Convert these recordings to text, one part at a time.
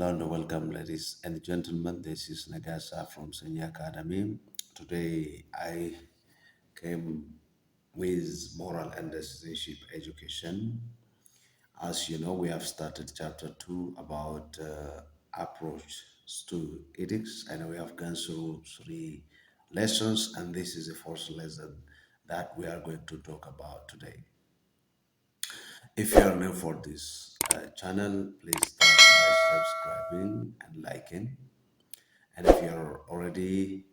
And welcome, ladies and gentlemen. This is Nagasa from Sanyii Academy. Today, I came with moral and citizenship education. As you know, we have started chapter 2 about approach to ethics, and we have gone through 3 lessons, and this is the first lesson that we are going to talk about today. If you are new for this channel, please start by subscribing and liking. And if you're already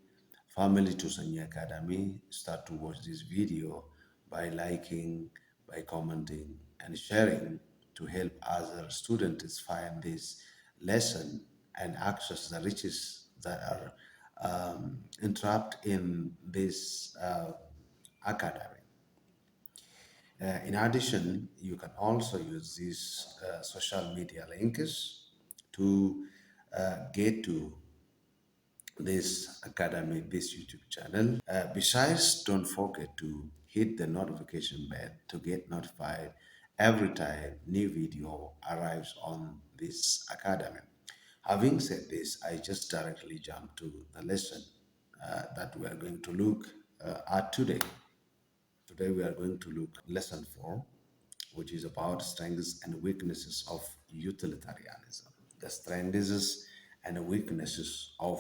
family to Sanyii Academy, start to watch this video by liking, by commenting, and sharing to help other students find this lesson and access the riches that are entrapped in this academy. In addition, you can also use these social media links to get to this academy, this YouTube channel. Besides, don't forget to hit the notification bell to get notified every time new video arrives on this academy. Having said this, I just directly jump to the lesson that we are going to look at today. Today we are going to look at lesson 4, which is about strengths and weaknesses of utilitarianism. The strengths and weaknesses of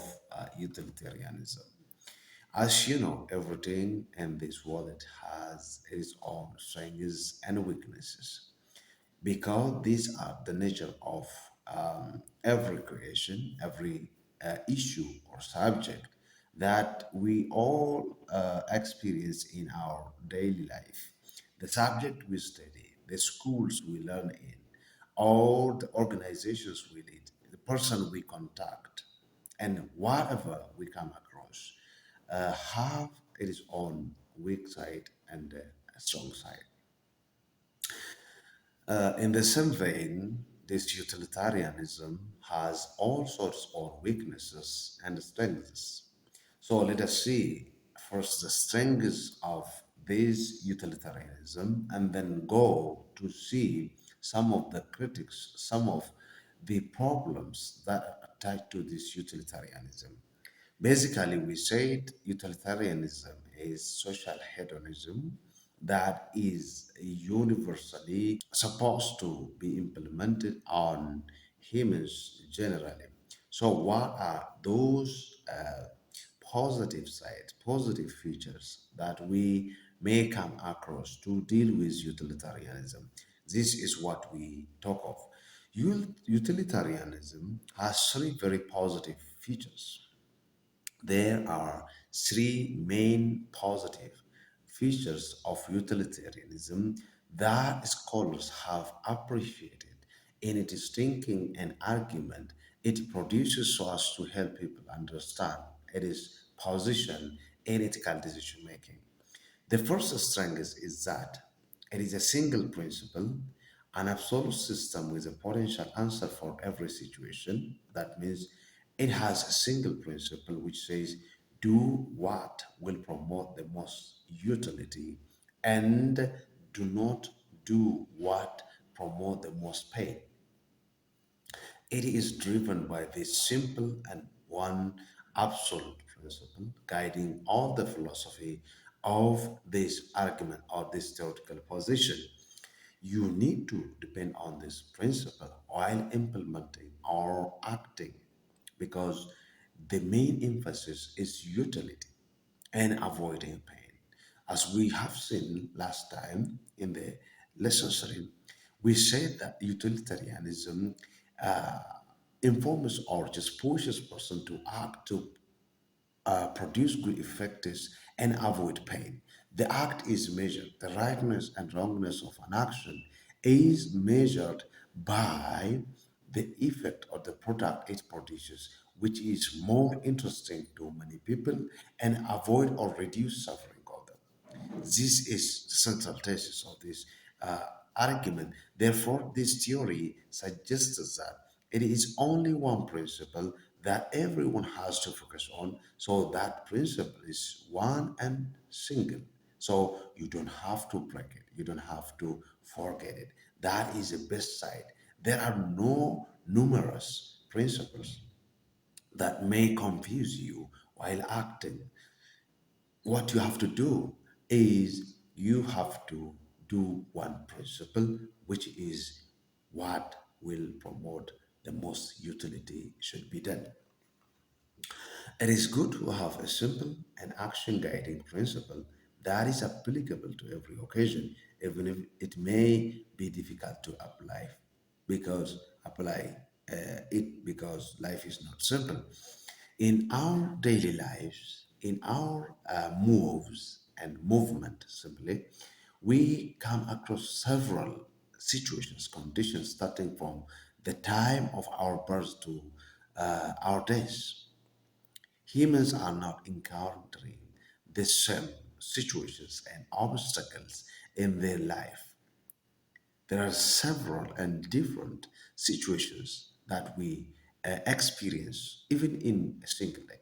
utilitarianism. As you know, everything in this world has its own strengths and weaknesses because these are the nature of every creation, every issue or subject that we all experience in our daily life. The subject we study, the schools we learn in, all the organizations we lead, the person we contact, and whatever we come across have its own weak side and strong side. In the same vein, this utilitarianism has all sorts of weaknesses and strengths. So let us see first the strengths of this utilitarianism and then go to see some of the critics, some of the problems that are attached to this utilitarianism. Basically, we said utilitarianism is social hedonism that is universally supposed to be implemented on humans generally. So, what are those positive sides, positive features that we may come across to deal with utilitarianism? This is what we talk of. Utilitarianism has 3 very positive features. There are 3 main positive features of utilitarianism that scholars have appreciated in its thinking and argument it produces so as to help people understand its position in ethical decision making. The first strength is that it is a single principle, an absolute system with a potential answer for every situation. That means it has a single principle which says, do what will promote the most utility and do not do what promote the most pain. It is driven by this simple and one absolute principle guiding all the philosophy of this argument or this theoretical position. You need to depend on this principle while implementing or acting because the main emphasis is utility and avoiding pain. As we have seen last time in the lesson 3, we said that utilitarianism uh, informs or just pushes person to act to produce good effects and avoid pain. The act is measured. The rightness and wrongness of an action is measured by the effect or the product it produces, which is more interesting to many people and avoid or reduce suffering of them. This is the central thesis of this argument. Therefore, this theory suggests that it is only one principle that everyone has to focus on. So that principle is one and single. So you don't have to break it. You don't have to forget it. That is the best side. There are no numerous principles that may confuse you while acting. What you have to do is you have to do one principle, which is what will promote the most utility should be done. It is good to have a simple and action guiding principle that is applicable to every occasion, even if it may be difficult to apply because life is not simple. In our daily lives, in our moves and movement, simply, we come across several situations, conditions starting from the time of our birth to our days. Humans are not encountering the same situations and obstacles in their life. There are several and different situations that we experience even in a single day.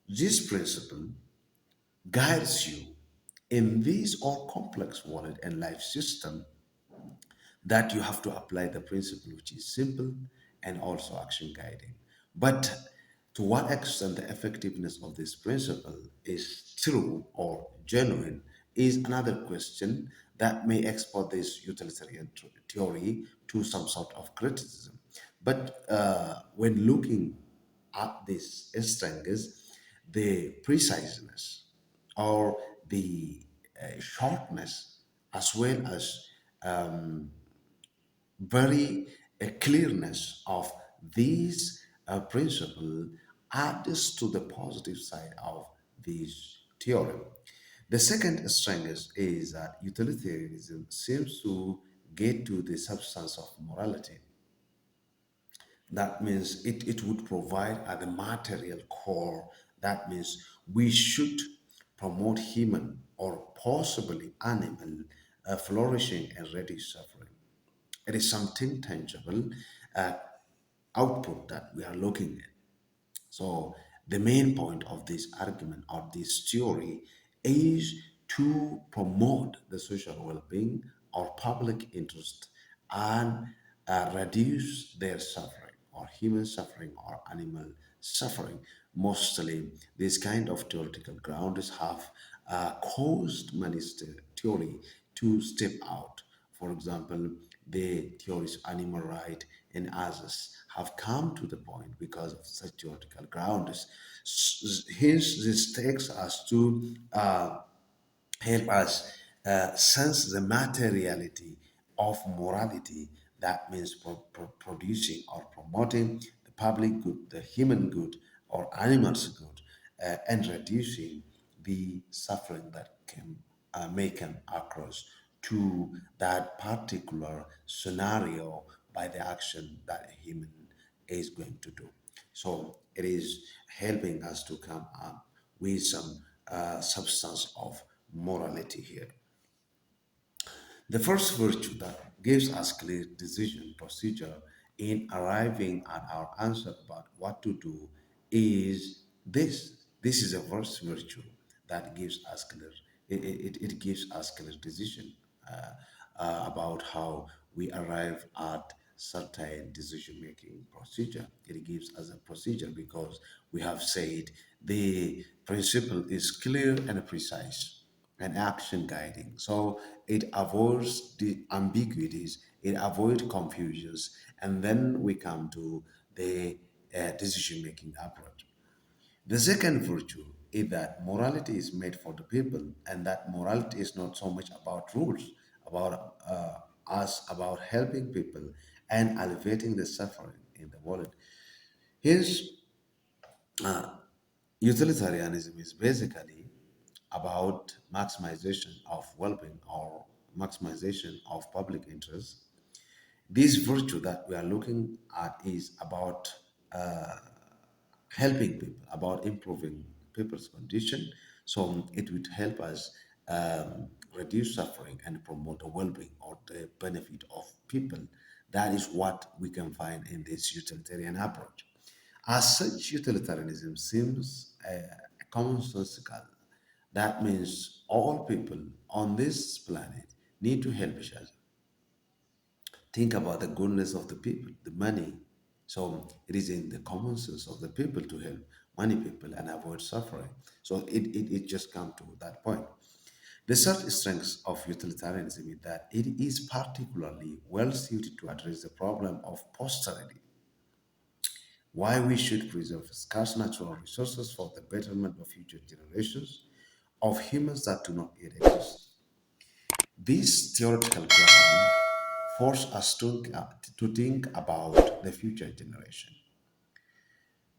This principle guides you in this all complex world and life system that you have to apply the principle, which is simple and also action guiding. But to what extent the effectiveness of this principle is true or genuine is another question that may export this utilitarian theory to some sort of criticism. But when looking at this strength, the preciseness or the shortness, as well as very clearness of these principle adds to the positive side of this theorem. The second strength is that utilitarianism seems to get to the substance of morality. That means it would provide at the material core. That means we should promote human or possibly animal flourishing and reduce suffering. It is something tangible uh, output that we are looking at. So the main point of this argument or this theory is to promote the social well-being or public interest and reduce their suffering or human suffering or animal suffering. Mostly, this kind of theoretical grounds have caused many theory to step out. For example, the theories animal right and others have come to the point because of such theoretical grounds. Hence, this takes us to help us sense the materiality of morality. That means producing or promoting the public good, the human good, or animals good, and reducing the suffering that may come across to that particular scenario by the action that a human is going to do. So it is helping us to come up with some substance of morality here. The first virtue that gives us clear decision procedure in arriving at our answer about what to do is this. This is a first virtue that gives us clear. It gives us clear decision about how we arrive at certain decision making procedure. It gives us a procedure because we have said the principle is clear and precise and action guiding. So it avoids the ambiguities, it avoids confusions, and then we come to the decision making approach. The second virtue is that morality is made for the people, and that morality is not so much about rules, about us, about helping people and alleviating the suffering in the world. Hence, utilitarianism is basically about maximization of well-being or maximization of public interest. This virtue that we are looking at is about helping people, about improving people's condition. So it would help us reduce suffering and promote the well-being or the benefit of people. That is what we can find in this utilitarian approach. As such, utilitarianism seems commonsensical. That means all people on this planet need to help each other. Think about the goodness of the people, the money. So it is in the common sense of the people to help many people and avoid suffering. So it just comes to that point. The third strength of utilitarianism is that it is particularly well suited to address the problem of posterity, why we should preserve scarce natural resources for the betterment of future generations of humans that do not yet exist. This theoretical ground forces us to think about the future generation.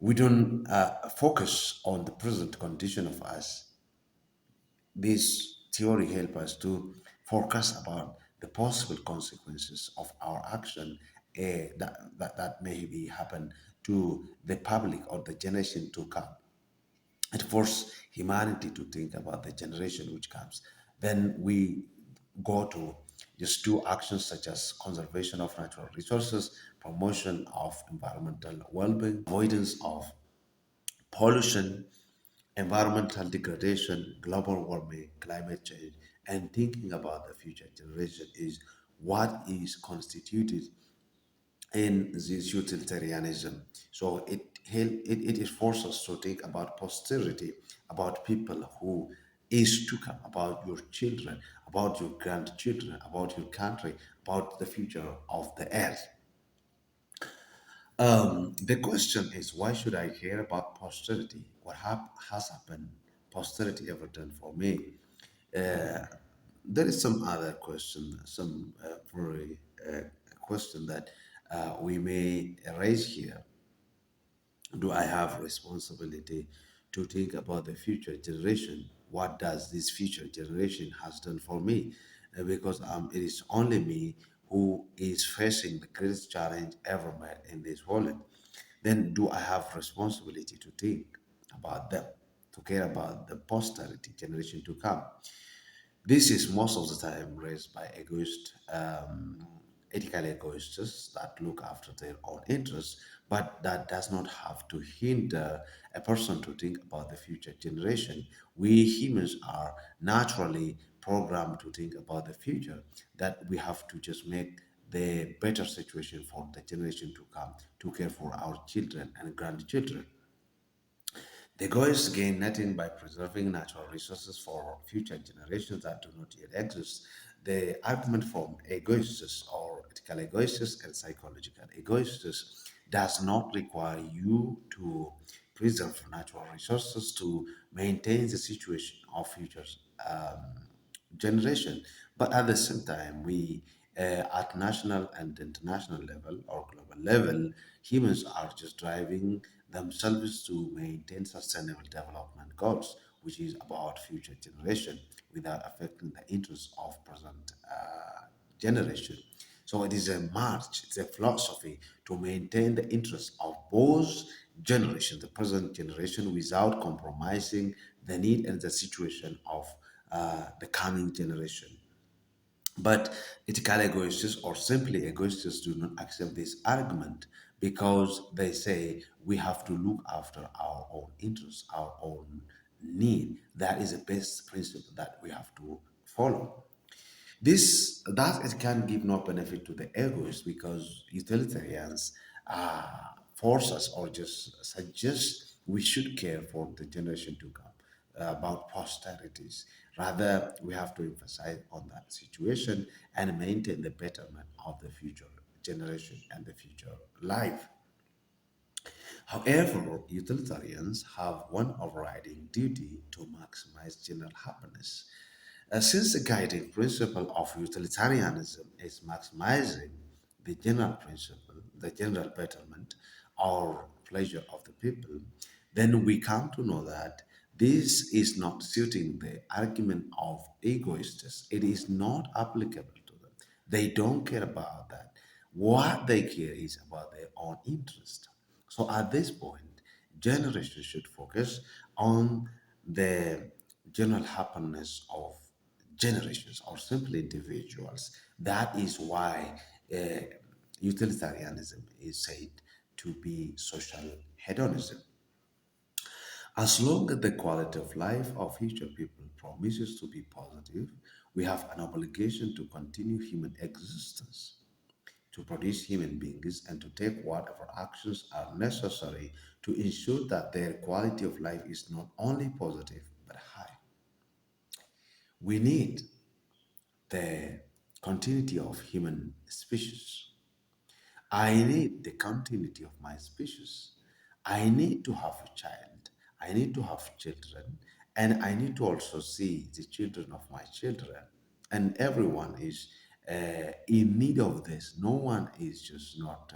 We don't focus on the present condition of us. This theory helps us to forecast about the possible consequences of our action that may be happen to the public or the generation to come. It forces humanity to think about the generation which comes. Then we go to just do actions such as conservation of natural resources, promotion of environmental well-being, avoidance of pollution, environmental degradation, global warming, climate change, and thinking about the future generation is what is constituted in this utilitarianism. So it is forces us to think about posterity, about people who is to come, about your children, about your grandchildren, about your country, about the future of the earth. The question is, why should I care about posterity? What has happened? Posterity ever done for me? Uh, there is some other question, some very question that we may raise here. Do I have responsibility to think about the future generation? What does this future generation has done for me? Because it is only me who is facing the greatest challenge ever met in this world. Then do I have responsibility to think about them, to care about the posterity generation to come? This is most of the time raised by ethical egoists that look after their own interests, but that does not have to hinder a person to think about the future generation. We humans are naturally programmed to think about the future, that we have to just make the better situation for the generation to come, to care for our children and grandchildren. The goals gain nothing by preserving natural resources for future generations that do not yet exist. The argument from egoists or ethical egoists and psychological egoists does not require you to preserve natural resources to maintain the situation of future generation. But at the same time, we at national and international level or global level, humans are just driving themselves to maintain sustainable development goals, which is about future generation without affecting the interests of present generation. So it is a march, it's a philosophy to maintain the interests of both generations, the present generation, without compromising the need and the situation of the coming generation. But ethical egoists or simply egoists do not accept this argument because they say we have to look after our own interests, our own need. That is the best principle that we have to follow. This that it can give no benefit to the egoist because utilitarians force us or just suggest we should care for the generation to come about posterities. Rather, we have to emphasize on that situation and maintain the betterment of the future generation and the future life. However, utilitarians have one overriding duty to maximize general happiness. Since the guiding principle of utilitarianism is maximizing the general principle, the general betterment or pleasure of the people, then we come to know that this is not suiting the argument of egoists. It is not applicable to them. They don't care about that. What they care is about their own interest. So at this point, generations should focus on the general happiness of generations or simply individuals. That is why uh, utilitarianism is said to be social hedonism. As long as the quality of life of future people promises to be positive, we have an obligation to continue human existence, to produce human beings and to take whatever actions are necessary to ensure that their quality of life is not only positive but high. We need the continuity of human species. I need the continuity of my species. I need to have a child. I need to have children. And I need to also see the children of my children. And everyone is in need of this. No one is just not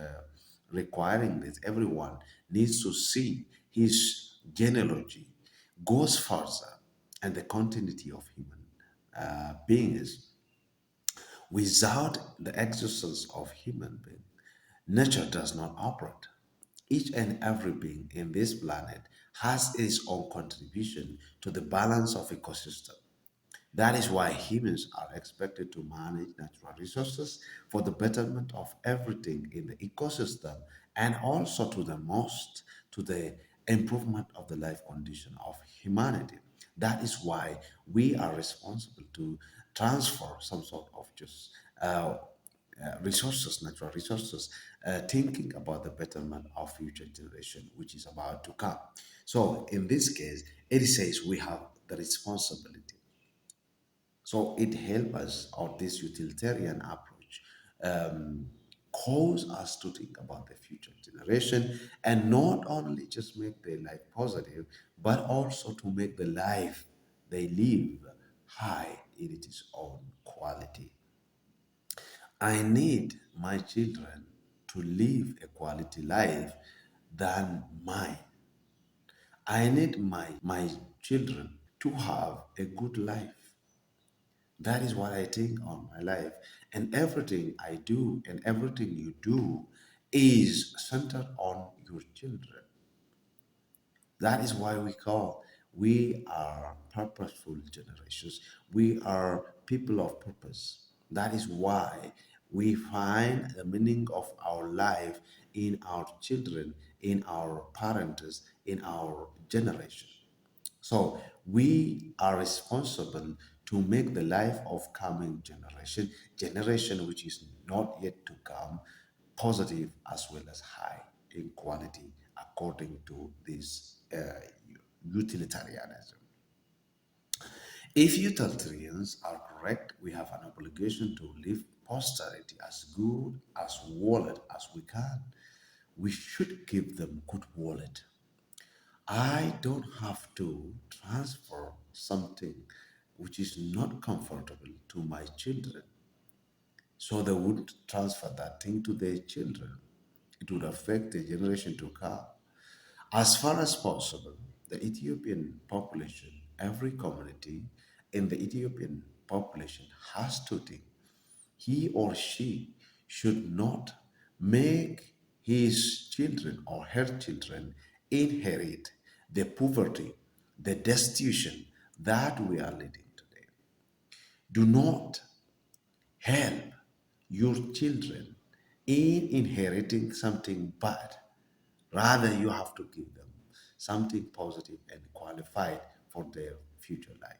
requiring this. Everyone needs to see his genealogy goes further and the continuity of human beings. Without the existence of human being, nature does not operate. Each and every being in this planet has its own contribution to the balance of ecosystem. That is why humans are expected to manage natural resources for the betterment of everything in the ecosystem and also to the improvement of the life condition of humanity. That is why we are responsible to transfer some sort of just resources, natural resources, thinking about the betterment of future generation, which is about to come. So in this case, it says we have the responsibility, so it helps us, or this utilitarian approach, cause us to think about the future generation and not only just make their life positive, but also to make the life they live high in its own quality. I need my children to live a quality life than mine. I need my children to have a good life. That is what I think on my life. And everything I do and everything you do is centered on your children. That is why we are purposeful generations. We are people of purpose. That is why we find the meaning of our life in our children, in our parents, in our generation. So we are responsible to make the life of coming generation which is not yet to come, positive as well as high in quality, according to this utilitarianism. If utilitarians are correct, we have an obligation to leave posterity as good as wallet as we can. We should give them good wallet. I don't have to transfer something which is not comfortable to my children. So they would transfer that thing to their children. It would affect the generation to come. As far as possible, the Ethiopian population, every community in the Ethiopian population has to think he or she should not make his children or her children inherit the poverty, the destitution that we are leading today. Do not help your children in inheriting something bad. Rather, you have to give them something positive and qualified for their future life.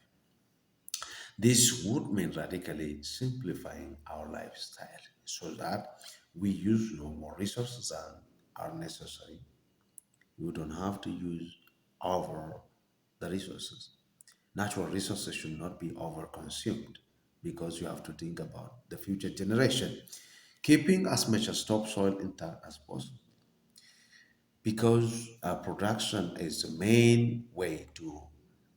This would mean radically simplifying our lifestyle so that we use no more resources than are necessary. You don't have to use over the resources. Natural resources should not be overconsumed because you have to think about the future generation. Keeping as much as topsoil intact as possible because production is the main way to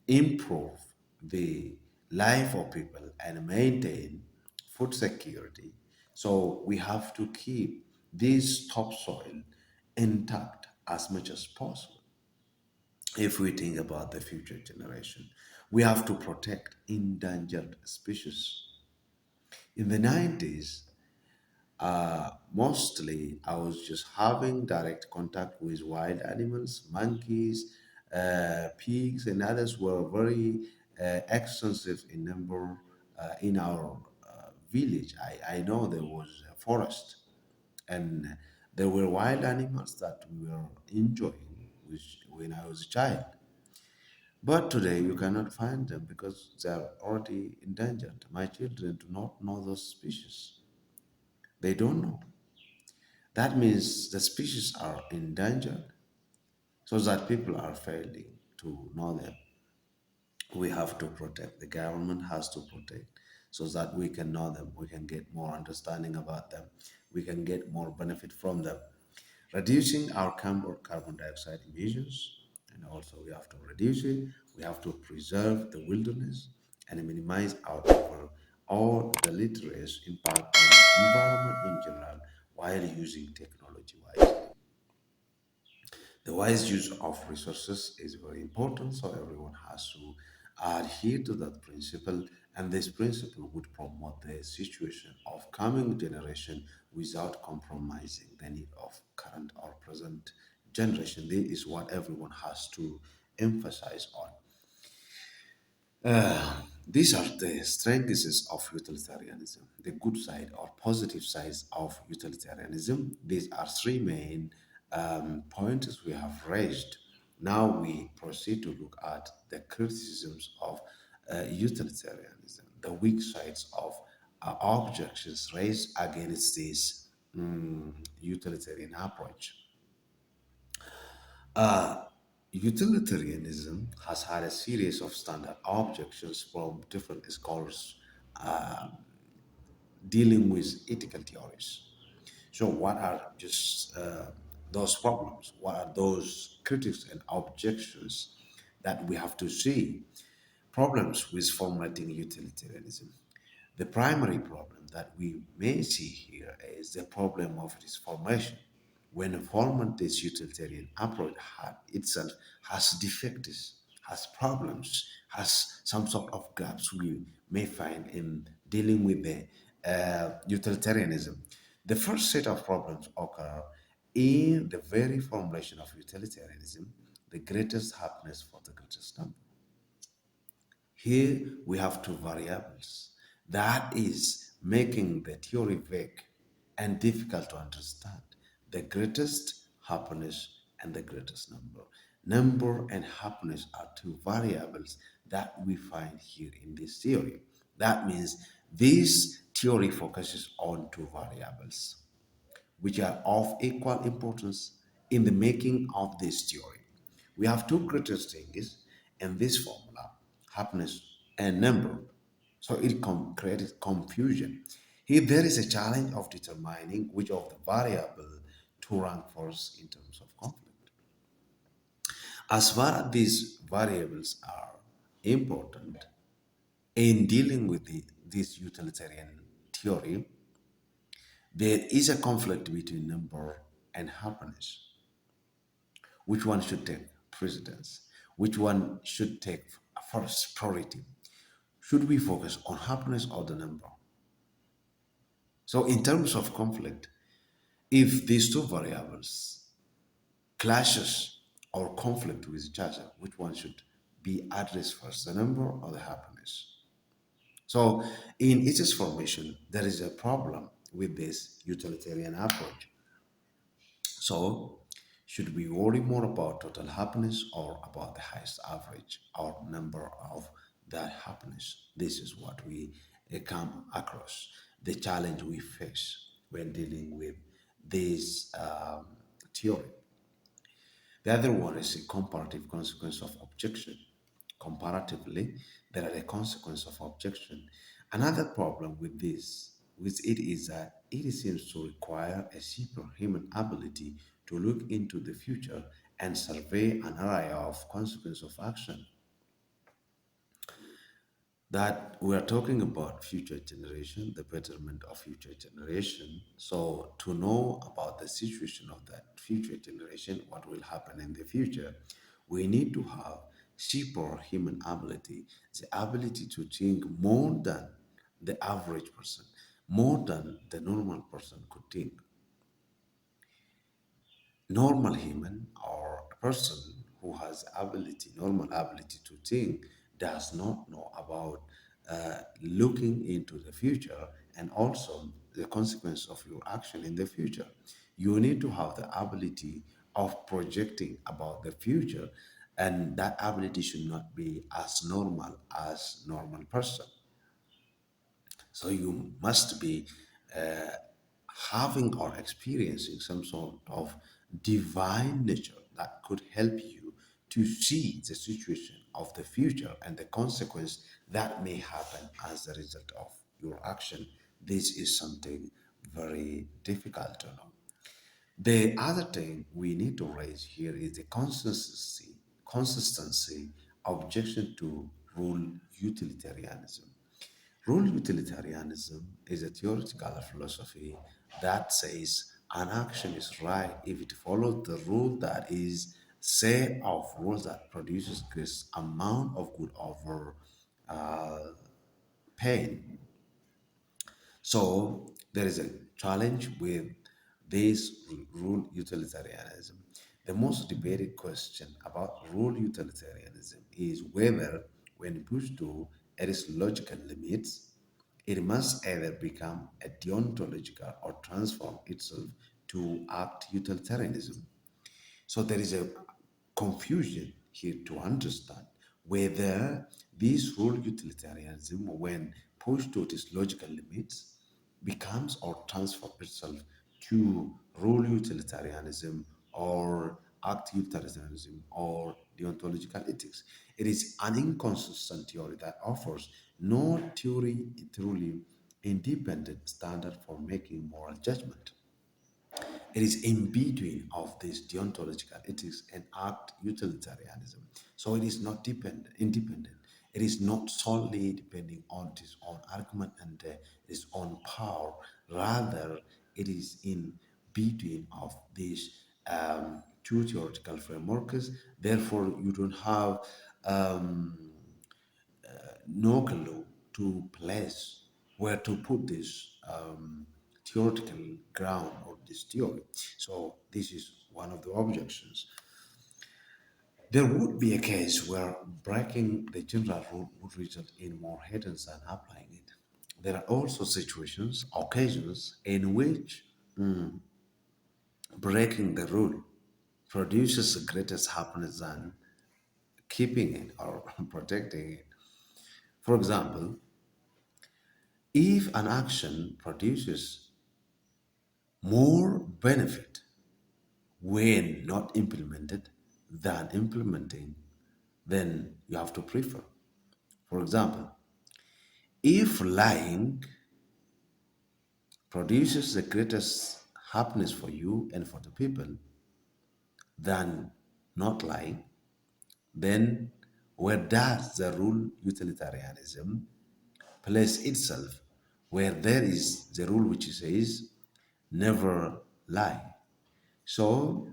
improve the life of people and maintain food security. So we have to keep this topsoil intact as much as possible. If we think about the future generation, we have to protect endangered species. In the 90s, mostly, I was just having direct contact with wild animals, monkeys, pigs, and others were very extensive in number in our village. I know there was a forest, and there were wild animals that we were enjoying when I was a child. But today you cannot find them because they are already endangered. My children do not know those species. They don't know. That means the species are endangered, so that people are failing to know them. We have to protect. The government has to protect so that we can know them. We can get more understanding about them. We can get more benefit from them. Reducing our carbon dioxide emissions, and also we have to reduce it. We have to preserve the wilderness and minimize our all the literacy impact on the environment in general while using technology wisely. The wise use of resources is very important, so everyone has to adhere to that principle, and this principle would promote the situation of coming generation without compromising the need of current or present generation. This is what everyone has to emphasize on. These are the strengths of utilitarianism, the good side or positive sides of utilitarianism. These are three main points we have raised. Now we proceed to look at the criticisms of utilitarianism, the weak sides of objections raised against this utilitarian approach. Utilitarianism has had a series of standard objections from different scholars dealing with ethical theories. So, what are just those problems? What are those critics and objections that we have to see? Problems with formulating utilitarianism. The primary problem that we may see here is the problem of its formation. When a formative utilitarian approach itself has defects, has problems, has some sort of gaps we may find in dealing with the utilitarianism. The first set of problems occur in the very formulation of utilitarianism, the greatest happiness for the greatest number. Here we have two variables. That is making the theory vague and difficult to understand. The greatest happiness and the greatest number. Number and happiness are two variables that we find here in this theory. That means this theory focuses on two variables which are of equal importance in the making of this theory. We have two greatest things in this formula, happiness and number. So it creates confusion. Here there is a challenge of determining which of the variable to rank first in terms of conflict. As far as these variables are important in dealing with this utilitarian theory, there is a conflict between number and happiness. Which one should take precedence? Which one should take first priority? Should we focus on happiness or the number? So, in terms of conflict, if these two variables clashes or conflict with each other, which one should be addressed first, the number or the happiness? So, in its formation, there is a problem with this utilitarian approach. So, should we worry more about total happiness or about the highest average or number of that happiness? This is what we come across, the challenge we face when dealing with this theory. The other one is a comparative consequence of objection. Comparatively, there are a consequence of objection. Another problem with it is that it seems to require a superhuman ability to look into the future and survey an array of consequences of action that we are talking about future generation, the betterment of future generation. So to know about the situation of that future generation, what will happen in the future, we need to have superhuman ability, the ability to think more than the average person, more than the normal person could think. Normal human or a person who has ability, normal ability to think, does not know about looking into the future and also the consequence of your action in the future. You need to have the ability of projecting about the future, and that ability should not be as normal as normal person. So you must be having or experiencing some sort of divine nature that could help you to see the situation of the future and the consequence that may happen as a result of your action. This is something very difficult to know. The other thing we need to raise here is the consistency objection to rule utilitarianism. Rule utilitarianism is a theoretical philosophy that says an action is right if it follows the rule that is set of rules that produces greatest amount of good over uh, pain. So there is a challenge with this rule utilitarianism. The most debated question about rule utilitarianism is whether, when pushed to its logical limits, it must either become a deontological or transform itself to act utilitarianism. So there is a confusion here to understand whether this rule utilitarianism, when pushed to its logical limits, becomes or transforms itself to rule utilitarianism or act utilitarianism or deontological ethics. It is an inconsistent theory that offers no theory truly independent standard for making moral judgment. It is in between of this deontological ethics and act utilitarianism. So it is not independent. It is not solely depending on its own argument and its own power. Rather, it is in between of these two theoretical frameworks. Therefore, you don't have um, no clue to place where to put this theoretical ground or this theory. So this is one of the objections. There would be a case where breaking the general rule would result in more hindrance than applying it. There are also situations, occasions in which breaking the rule produces the greatest happiness than keeping it or protecting it. For example, if an action produces more benefit when not implemented than implementing, then you have to prefer. For example, if lying produces the greatest happiness for you and for the people than not lying, then where does the rule utilitarianism place itself? Where there is the rule which says never lie. So,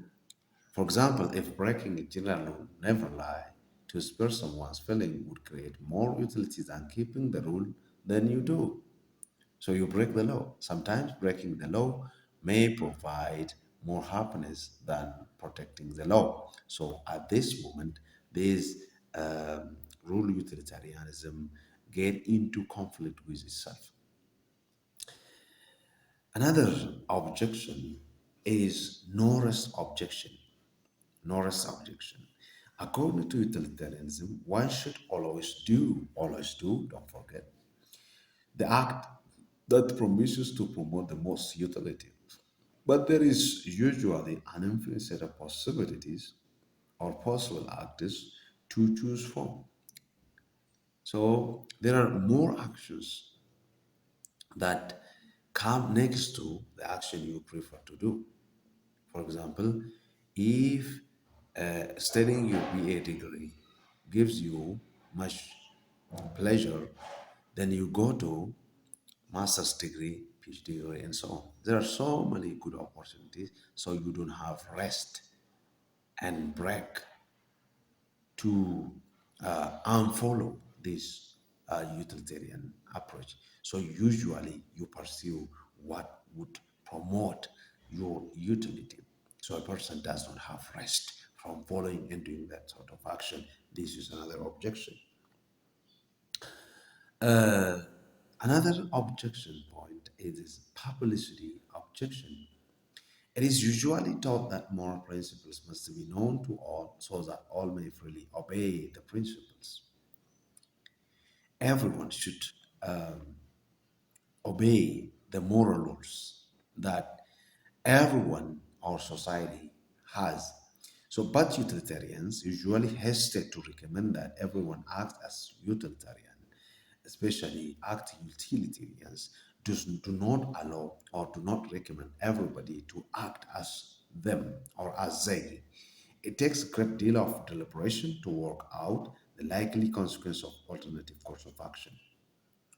for example, if breaking a general rule, never lie, to spare someone's feeling would create more utility than keeping the rule than you do. So you break the law. Sometimes breaking the law may provide more happiness than protecting the law. So at this moment, this rule utilitarianism get into conflict with itself. Another objection is Norris objection. Norris objection. According to utilitarianism, one should always do, don't forget, the act that promises to promote the most utility. But there is usually an infinite set of possibilities or possible actors to choose from. So there are more actions that come next to the action you prefer to do. For example, if studying your BA degree gives you much pleasure, then you go to master's degree, PhD degree, and so on. There are so many good opportunities, so you don't have rest and break to unfollow this utilitarian approach. So usually you pursue what would promote your utility. So a person does not have rest from following and doing that sort of action. This is another objection. Another objection point is this publicity objection. It is usually taught that moral principles must be known to all so that all may freely obey the principles. Everyone should obey the moral laws. that everyone or society has. So, but utilitarians usually hesitate to recommend that everyone acts as utilitarian, especially act-utilitarians do not allow or do not recommend everybody to act as them or as they. It takes a great deal of deliberation to work out the likely consequence of alternative course of action.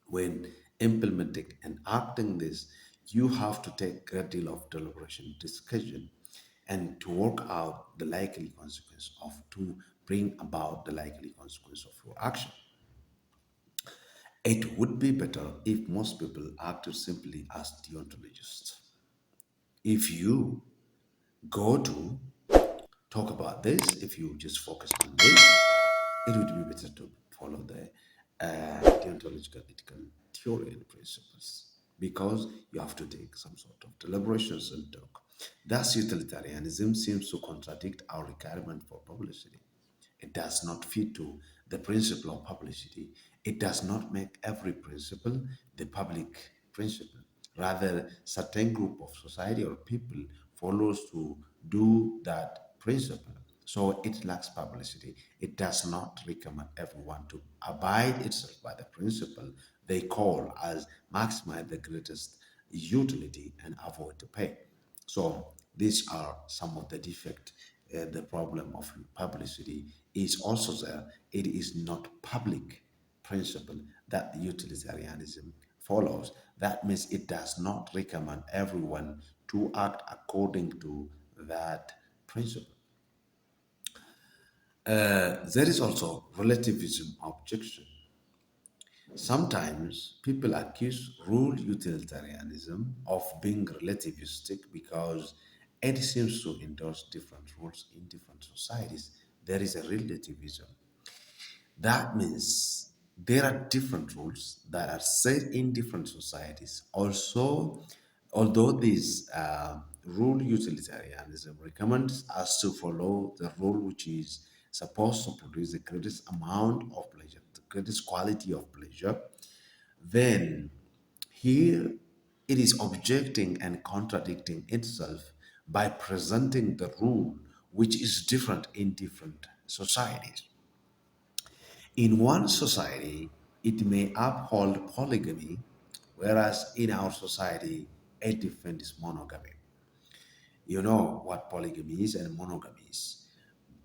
When implementing and acting this, you have to take a great deal of deliberation, discussion, and to work out the likely consequence of to bring about the likely consequence of your action. It would be better if most people acted simply as deontologists. If you go to talk about this, if you just focus on this, it would be better to follow the deontological ethical theory and principles because you have to take some sort of deliberations and talk. Thus, utilitarianism seems to contradict our requirement for publicity. It does not fit to the principle of publicity. It does not make every principle the public principle. Rather, certain group of society or people follows to do that principle. So it lacks publicity. It does not recommend everyone to abide itself by the principle they call as maximize the greatest utility and avoid the pain. So these are some of the defect. The problem of publicity is also there. It is not public principle that utilitarianism follows. That means it does not recommend everyone to act according to that principle. There is also relativism objection. Sometimes people accuse rule utilitarianism of being relativistic because it seems to endorse different rules in different societies. There is a relativism. That means there are different rules that are set in different societies. Also, although this rule utilitarianism recommends us to follow the rule which is supposed to produce the greatest amount of pleasure, the greatest quality of pleasure, then here it is objecting and contradicting itself by presenting the rule which is different in different societies. In one society, it may uphold polygamy, whereas in our society, it defends monogamy. You know what polygamy is and monogamy is.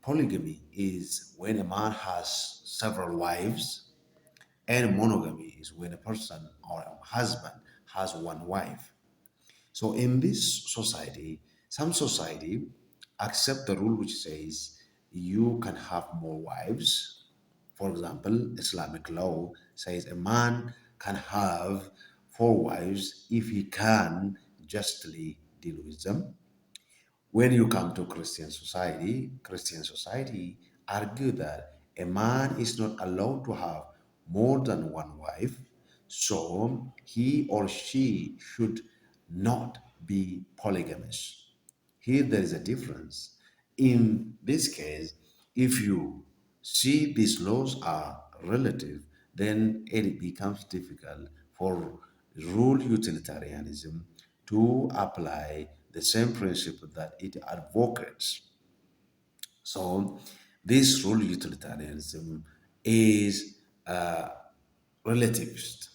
Polygamy is when a man has several wives, and monogamy is when a person or a husband has one wife. So in this society, some society accept the rule which says you can have more wives. For example, Islamic law says a man can have four wives if he can justly deal with them. When you come to Christian society argue that a man is not allowed to have more than one wife, so he or she should not be polygamous. Here there is a difference. In this case, if you see these laws are relative, then it becomes difficult for rule utilitarianism to apply the same principle that it advocates. So, this rule utilitarianism is relativist.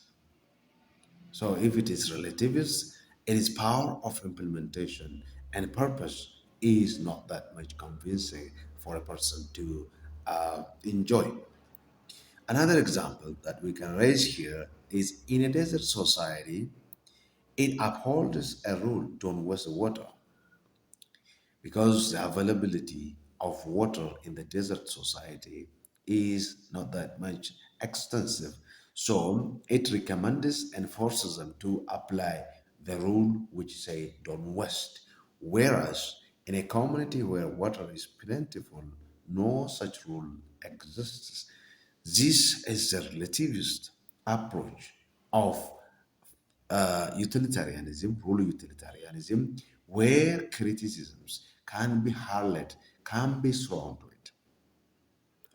So, if it is relativist, it is power of implementation and purpose is not that much convincing for a person to enjoy. Another example that we can raise here is in a desert society, it upholds a rule don't waste water because the availability of water in the desert society is not that much extensive. So it recommends and forces them to apply the rule which say don't waste. Whereas in a community where water is plentiful, no such rule exists. This is the relativist approach of utilitarianism, rule utilitarianism, where criticisms can be hurled, can be thrown to it.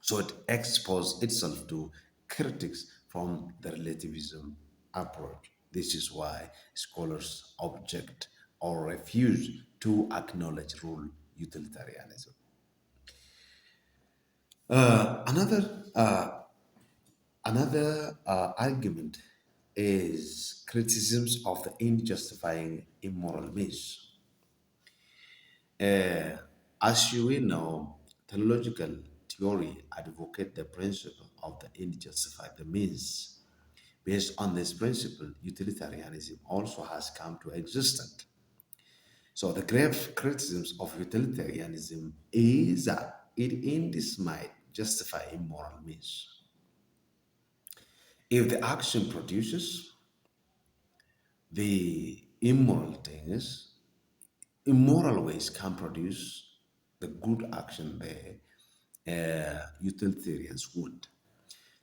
So it exposes itself to critics from the relativism approach. This is why scholars object or refuse to acknowledge rule utilitarianism. Another argument is criticisms of the end justifying immoral means. Uh, as you will know, teleological theory advocate the principle of the end justify the means. Based on this principle, utilitarianism also has come to existence. So the grave criticisms of utilitarianism is that it ends might justify immoral means. If the action produces the immoral things, immoral ways can produce the good action the utilitarians would.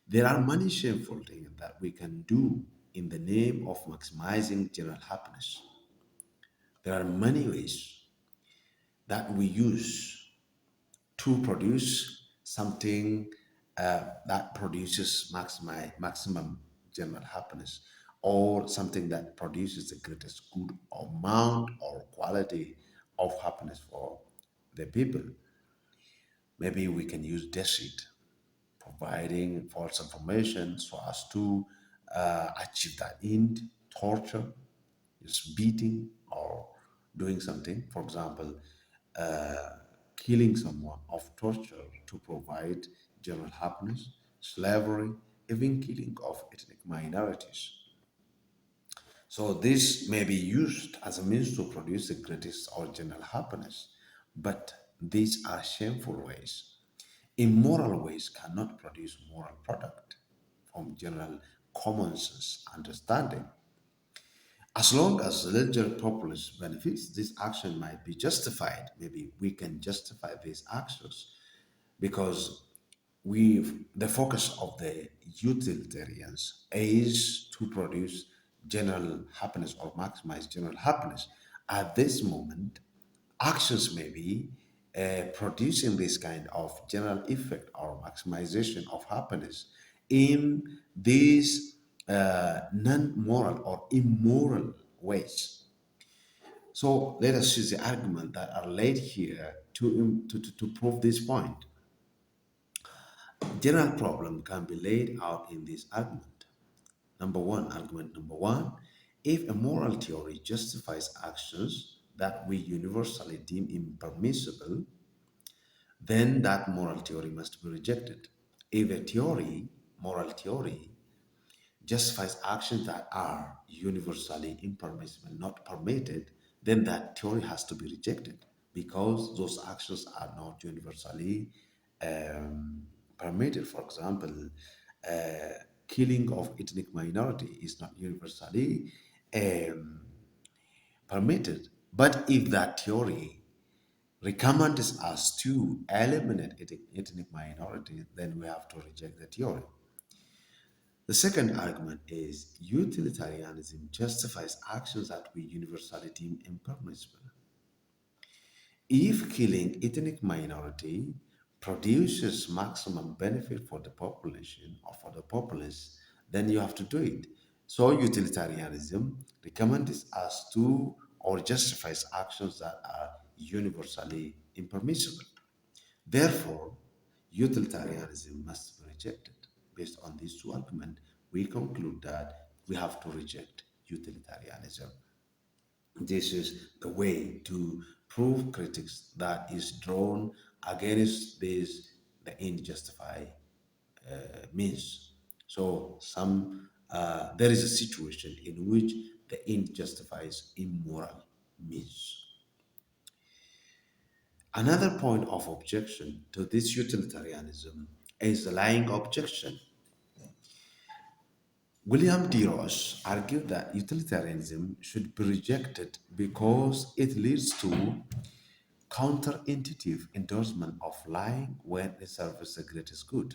There are many shameful things that we can do in the name of maximizing general happiness. There are many ways that we use to produce something that produces maximum general happiness, or something that produces the greatest good amount or quality of happiness for the people. Maybe we can use deceit, providing false information so as to achieve that end, torture, just beating or doing something. For example, uh, killing someone of torture to provide general happiness, slavery, even killing of ethnic minorities. So this may be used as a means to produce the greatest or general happiness, but these are shameful ways. Immoral ways cannot produce moral product from general common sense understanding. As long as the larger populace benefits, this action might be justified. Maybe we can justify these actions because the focus of the utilitarians is to produce general happiness or maximize general happiness. At this moment, actions may be producing this kind of general effect or maximization of happiness in these non-moral or immoral ways. So let us use the argument that are laid here to prove this point. General problem can be laid out in this argument. Argument number one, if a moral theory justifies actions that we universally deem impermissible, then that moral theory must be rejected. If a moral theory, justifies actions that are universally impermissible, not permitted, then that theory has to be rejected because those actions are not universally um, permitted. For example, uh, killing of ethnic minority is not universally um, permitted. But if that theory recommends us to eliminate ethnic minority, then we have to reject the theory. The second argument is utilitarianism justifies actions that we universally deem impermissible. If killing ethnic minority produces maximum benefit for the population or for the populace, then you have to do it. So utilitarianism recommends us to or justifies actions that are universally impermissible. Therefore, utilitarianism must be rejected. Based on these two arguments, we conclude that we have to reject utilitarianism. This is the way to prove critics that is drawn against this the end justify means. So there is a situation in which the end justifies immoral means. Another point of objection to this utilitarianism is the lying objection. William D. Ross argued that utilitarianism should be rejected because it leads to counterintuitive endorsement of lying when it serves the greatest good.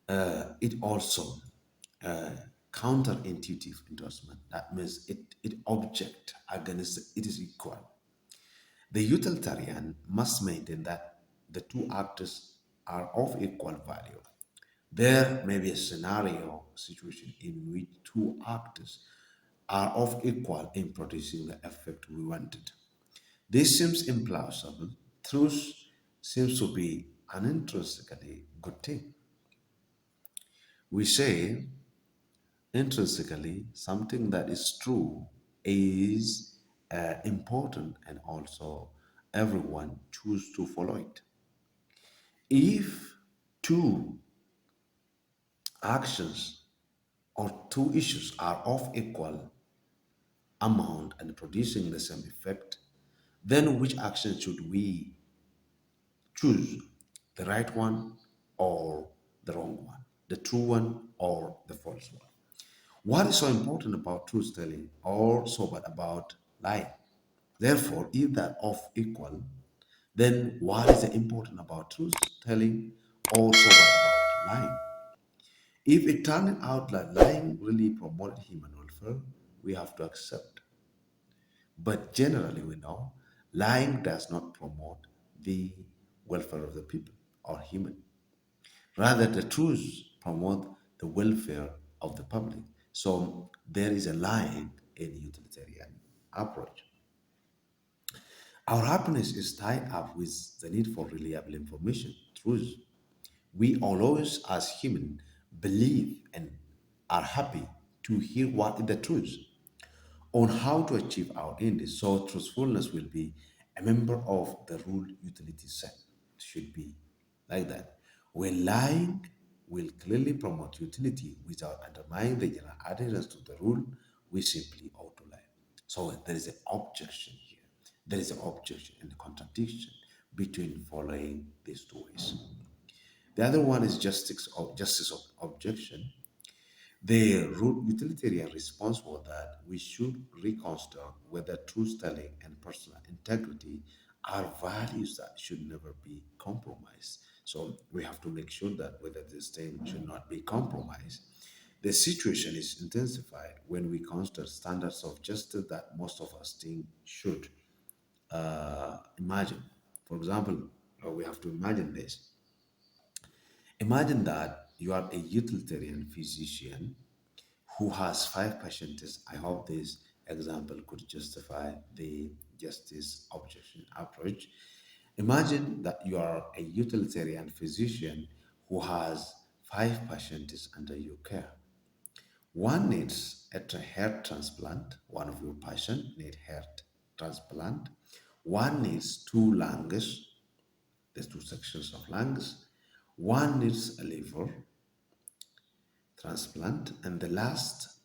It also uh, counterintuitive endorsement. That means it object against it is equal. The utilitarian must maintain that the two actors are of equal value. There may be a situation in which two actors are of equal in producing the effect we wanted. This seems implausible. Truth seems to be an intrinsically good thing. We say intrinsically something that is true is important, and also everyone choose to follow it. If two actions or two issues are of equal amount and producing the same effect, then which action should we choose? The right one or the wrong one? The true one or the false one? What is so important about truth telling or so bad about lying? Therefore, if that of equal, then what is important about truth telling or so bad about lying? If it turned out that lying really promoted human welfare, we have to accept. But generally, we know lying does not promote the welfare of the people or human. Rather, the truth promote the welfare of the public. So there is a line in utilitarian approach. Our happiness is tied up with the need for reliable information, truth. We always, as human, believe and are happy to hear what is the truth on how to achieve our end. So truthfulness will be a member of the rule utility set. It should be like that. When lying will clearly promote utility without undermining the general adherence to the rule, we simply ought to lie. So there is an objection here. There is an objection and contradiction between following these two ways. The other one is justice of objection. The utilitarian response was that we should reconsider whether truth-telling and personal integrity are values that should never be compromised. So we have to make sure that whether this thing should not be compromised. The situation is intensified when we consider standards of justice that most of us think should imagine. For example, we have to imagine this. Imagine that you are a utilitarian physician who has five patients. I hope this example could justify the justice objection approach. Imagine that you are a utilitarian physician who has five patients under your care. One needs a hair transplant. One of your patients needs hair transplant. One needs two lungs. There's two sections of lungs. One needs a liver transplant, and the last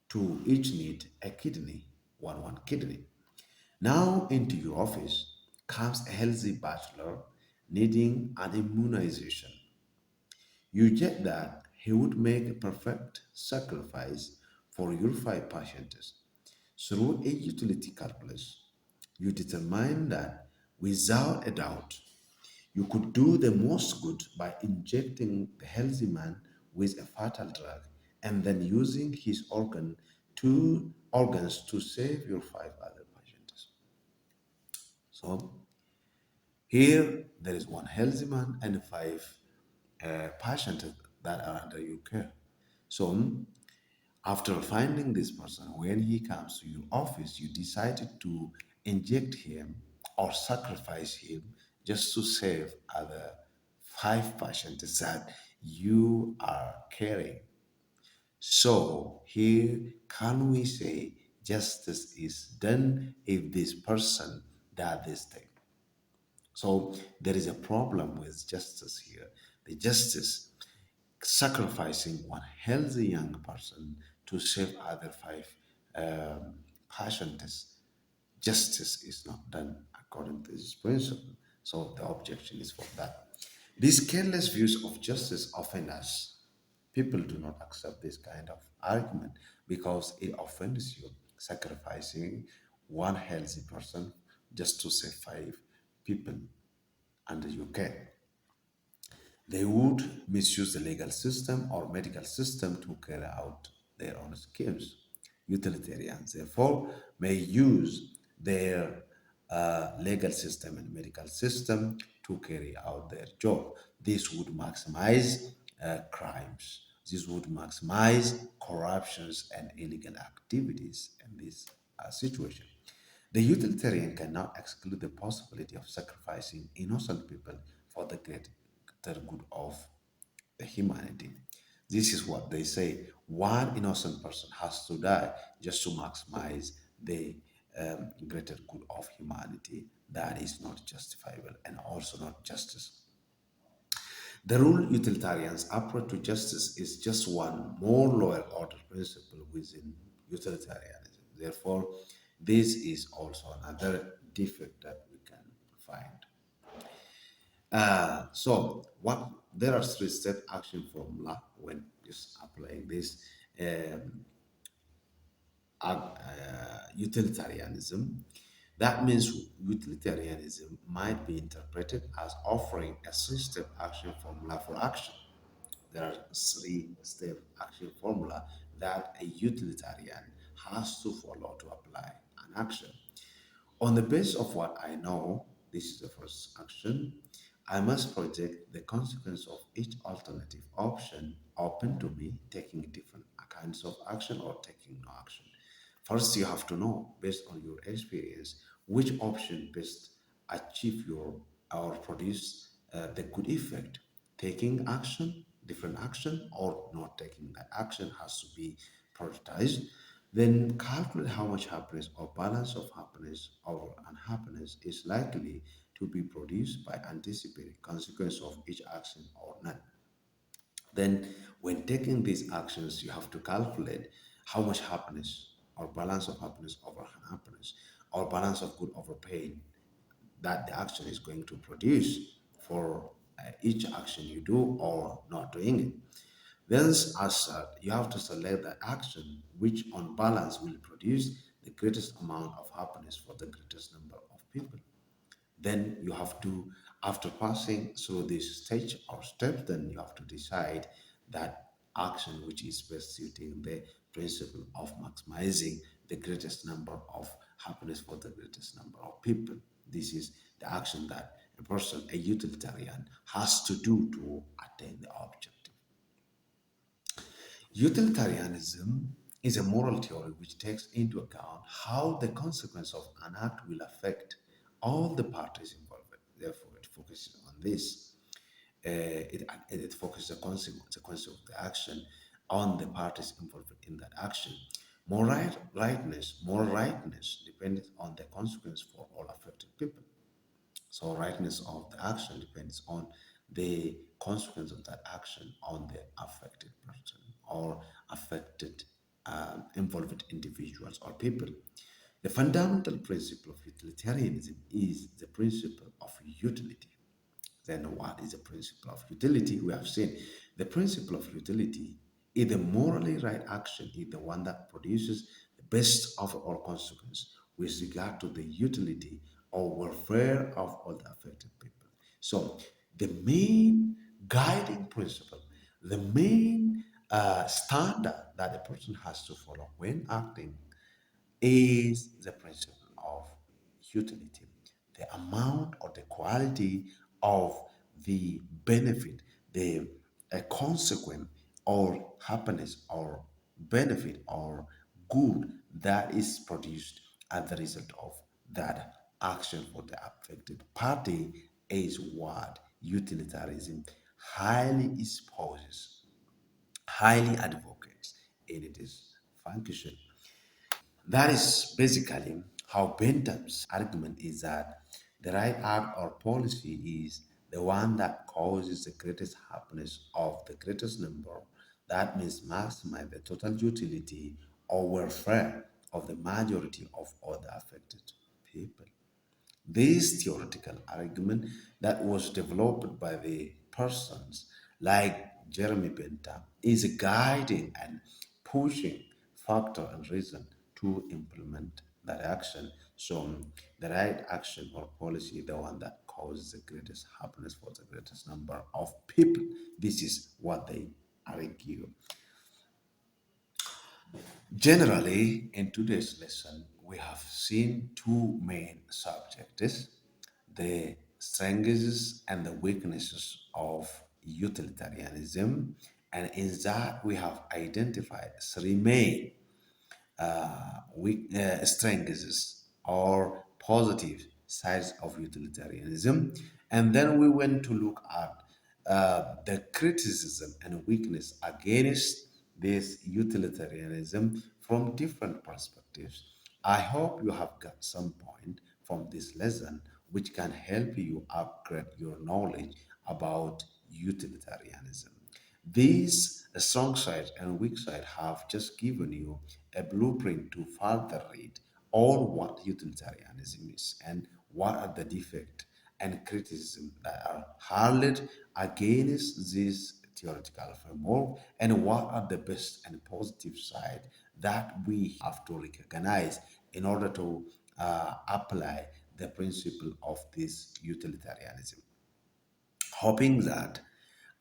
two each need a kidney, one kidney. Now into your office comes a healthy bachelor needing an immunization. You get that he would make a perfect sacrifice for your five patients. Through a utility calculus, you determine that without a doubt, you could do the most good by injecting the healthy man with a fatal drug and then using his organs to save your five other patients. So here there is one healthy man and five patients that are under your care. So after finding this person, when he comes to your office, you decided to inject him or sacrifice him just to save other five patients that you are caring. So here, can we say justice is done if this person does this thing? So there is a problem with justice here. The justice sacrificing one healthy young person to save other five um, patients. Justice is not done according to this principle. So the objection is for that. These careless views of justice offend us. People do not accept this kind of argument because it offends you, sacrificing one healthy person just to save five people under your care. They would misuse the legal system or medical system to carry out their own schemes. Utilitarians, therefore, may use their legal system and medical system to carry out their job. This would maximize crimes This would maximize corruptions and illegal activities in this situation. The utilitarian cannot exclude the possibility of sacrificing innocent people for the greater good of the humanity. This is what they say. One innocent person has to die just to maximize the greater good of humanity. That is not justifiable and also not justice. The rule utilitarian's approach to justice is just one more lower order principle within utilitarianism. Therefore, this is also another defect that we can find. So, what there are three-step action formula when just applying this utilitarianism. That means utilitarianism might be interpreted as offering a three-step action formula for action. There are three-step action formula that a utilitarian has to follow to apply an action. On the basis of what I know, this is the first action, I must project the consequence of each alternative option open to me, taking different kinds of action or taking no action. First, you have to know, based on your experience, which option best achieve your or produce the good effect. Taking action, different action, or not taking that action has to be prioritized. Then calculate how much happiness or balance of happiness or unhappiness is likely to be produced by anticipating consequence of each action or none. Then, when taking these actions, you have to calculate how much happiness or balance of happiness over unhappiness or balance of good over pain that the action is going to produce for each action you do or not doing it. Then, as such, you have to select the action which, on balance, will produce the greatest amount of happiness for the greatest number of people. Then you have to, after passing through this stage or step, then you have to decide that action which is best suiting the principle of maximizing the greatest number of happiness for the greatest number of people. This is the action that a person, a utilitarian, has to do to attain the objective. Utilitarianism is a moral theory which takes into account how the consequence of an act will affect all the parties involved. Therefore, it focuses on this. It focuses the consequence of the action on the parties involved in that action. Moral rightness depends on the consequence for all affected people. So rightness of the action depends on the consequence of that action on the affected person or affected involved individuals or people. The fundamental principle of utilitarianism is the principle of utility. Then what is the principle of utility? We have seen the principle of utility is the morally right action, is the one that produces the best of all consequence with regard to the utility or welfare of all the affected people. So the main guiding principle, the main standard that a person has to follow when acting is the principle of utility, the amount or the quality of the benefit, the consequent or happiness or benefit or good that is produced as the result of that action for the affected party is what utilitarianism highly espouses, highly advocates in its function. That is basically how Bentham's argument is that the right act or policy is the one that causes the greatest happiness of the greatest number. That means maximize the total utility or welfare of the majority of all the affected people. This theoretical argument that was developed by the persons like Jeremy Bentham is a guiding and pushing factor and reason to implement that action. So the right action or policy, the one that causes the greatest happiness for the greatest number of people. This is what they argue. Generally, in today's lesson, we have seen two main subjects, the strengths and the weaknesses of utilitarianism And in that, we have identified three main strengths or positive sides of utilitarianism. And then we went to look at the criticism and weakness against this utilitarianism from different perspectives. I hope you have got some point from this lesson which can help you upgrade your knowledge about utilitarianism. These strong side and weak side have just given you a blueprint to further read all what utilitarianism is and what are the defects and criticism that are hurled against this theoretical framework and what are the best and positive side that we have to recognize in order to apply the principle of this utilitarianism, hoping that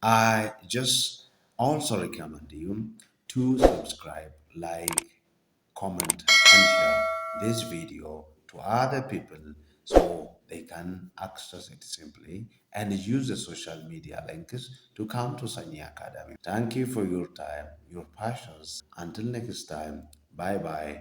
I just also recommend you to subscribe, like, comment, and share this video to other people so they can access it simply and use the social media links to come to Sanyii Academy. Thank you for your time, your passions. Until next time, bye bye.